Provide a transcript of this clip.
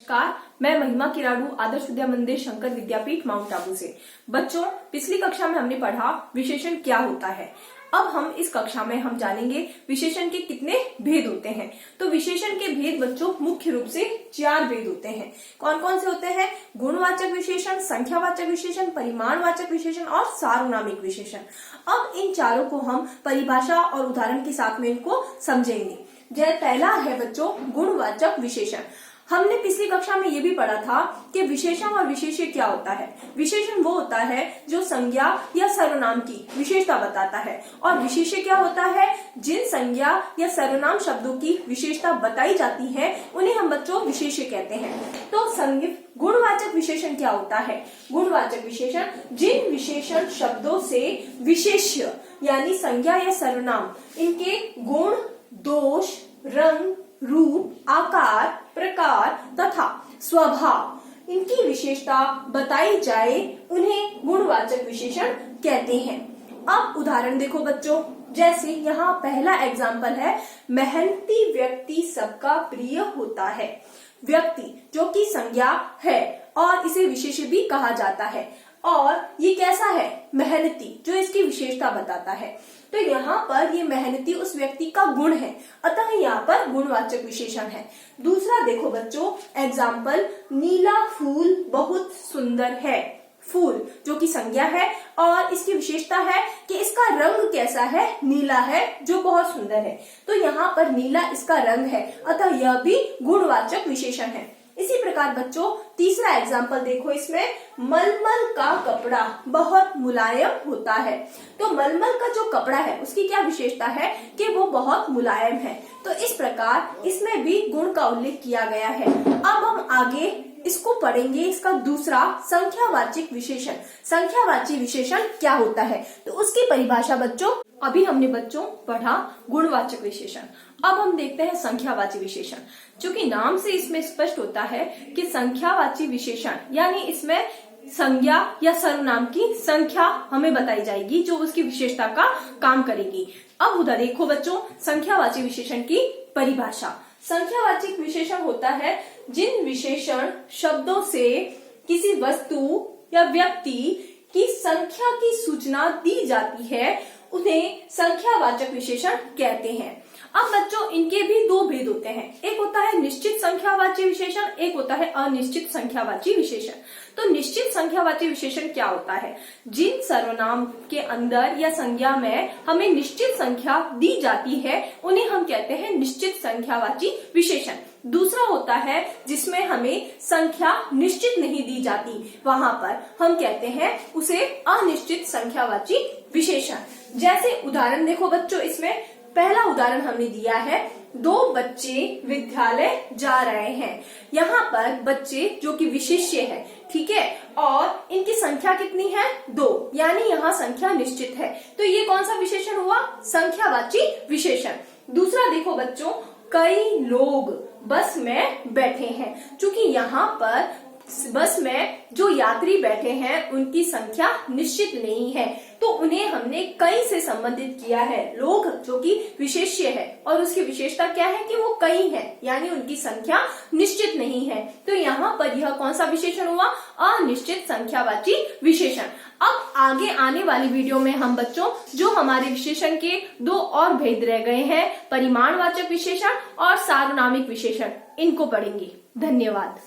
नमस्कार, मैं महिमा किराड़ू आदर्श विद्या मंदिर शंकर विद्यापीठ माउंट आबू से। बच्चों, पिछली कक्षा में हमने पढ़ा विशेषण क्या होता है। अब हम इस कक्षा में हम जानेंगे विशेषण के कितने भेद होते हैं। तो विशेषण के भेद बच्चों मुख्य रूप से 4 भेद होते हैं। कौन कौन से होते हैं? गुणवाचक विशेषण, संख्यावाचक विशेषण, परिमाणवाचक विशेषण और सार्वनामिक विशेषण। अब इन चारों को हम परिभाषा और उदाहरण के साथ में इनको समझेंगे। पहला है बच्चों गुणवाचक विशेषण। हमने पिछली कक्षा में ये भी पढ़ा था कि विशेषण और विशेष्य क्या होता है। विशेषण वो होता है जो संज्ञा या सर्वनाम की विशेषता बताता है, और विशेष्य क्या होता है? जिन संज्ञा या सर्वनाम शब्दों की विशेषता बताई जाती है उन्हें हम बच्चों विशेष्य कहते हैं। तो गुणवाचक विशेषण क्या होता है? गुणवाचक विशेषण जिन विशेषण शब्दों से विशेष्य यानी संज्ञा या सर्वनाम इनके गुण, दोष, रंग, रूप, आकार, प्रकार तथा स्वभाव इनकी विशेषता बताई जाए उन्हें गुणवाचक विशेषण कहते हैं। अब उदाहरण देखो बच्चों, जैसे यहाँ पहला एग्जाम्पल है, मेहनती व्यक्ति सबका प्रिय होता है। व्यक्ति जो कि संज्ञा है और इसे विशेष्य भी कहा जाता है, और ये कैसा है? मेहनती, जो इसकी विशेषता बताता है। तो यहाँ पर ये मेहनती उस व्यक्ति का गुण है, अतः यहाँ पर गुणवाचक विशेषण है। दूसरा देखो बच्चों एग्जाम्पल, नीला फूल बहुत सुंदर है। फूल जो कि संज्ञा है और इसकी विशेषता है कि इसका रंग कैसा है? नीला है, जो बहुत सुंदर है। तो यहाँ पर नीला इसका रंग है, अतः यह भी गुणवाचक विशेषण है। इसी प्रकार बच्चों तीसरा एग्जाम्पल देखो, इसमें मलमल का कपड़ा बहुत मुलायम होता है। तो मलमल का जो कपड़ा है उसकी क्या विशेषता है? कि वो बहुत मुलायम है। तो इस प्रकार इसमें भी गुण का उल्लेख किया गया है। अब हम आगे इसको पढ़ेंगे, इसका दूसरा संख्यावाचक विशेषण। संख्यावाची विशेषण क्या होता है तो उसकी परिभाषा बच्चों अभी हमने बच्चों पढ़ा गुणवाचक विशेषण। अब हम देखते हैं संख्यावाची विशेषण। चूंकि नाम से इसमें स्पष्ट होता है कि संख्यावाची विशेषण यानी इसमें संज्ञा या सर्वनाम की संख्या हमें बताई जाएगी जो उसकी विशेषता का काम करेगी। अब उधर देखो बच्चों संख्यावाची विशेषण की परिभाषा। संख्यावाचक विशेषण होता है जिन विशेषण शब्दों से किसी वस्तु या व्यक्ति की संख्या की सूचना दी जाती है उन्हें संख्यावाचक विशेषण कहते हैं। अब बच्चों इनके भी 2 भेद होते हैं, एक होता है निश्चित संख्यावाची विशेषण, एक होता है अनिश्चित संख्यावाची विशेषण। तो निश्चित संख्यावाची विशेषण क्या होता है? जिन सर्वनाम के अंदर या संज्ञा में हमें निश्चित संख्या दी जाती है उन्हें हम कहते हैं निश्चित संख्यावाची विशेषण। दूसरा होता है जिसमें हमें संख्या निश्चित नहीं दी जाती, वहां पर हम कहते हैं उसे अनिश्चित संख्यावाची विशेषण। जैसे उदाहरण देखो बच्चों, इसमें पहला उदाहरण हमने दिया है, 2 बच्चे विद्यालय जा रहे हैं। यहाँ पर बच्चे जो कि विशेष्य है, ठीक है, और इनकी संख्या कितनी है? 2, यानी यहाँ संख्या निश्चित है। तो ये कौन सा विशेषण हुआ? संख्यावाची विशेषण। दूसरा देखो बच्चों, कई लोग बस में बैठे हैं। चूंकि यहाँ पर बस में जो यात्री बैठे हैं उनकी संख्या निश्चित नहीं है, तो उन्हें हमने कई से संबंधित किया है। लोग जो कि विशेष्य है और उसकी विशेषता क्या है कि वो कई है, यानी उनकी संख्या निश्चित नहीं है। तो यहाँ पर यह कौन सा विशेषण हुआ? अनिश्चित संख्यावाची विशेषण। अब आगे आने वाली वीडियो में हम बच्चों जो हमारे विशेषण के 2 और भेद रह गए हैं, परिमाणवाचक विशेषण और सार्वनामिक विशेषण, इनको पढ़ेंगे। धन्यवाद।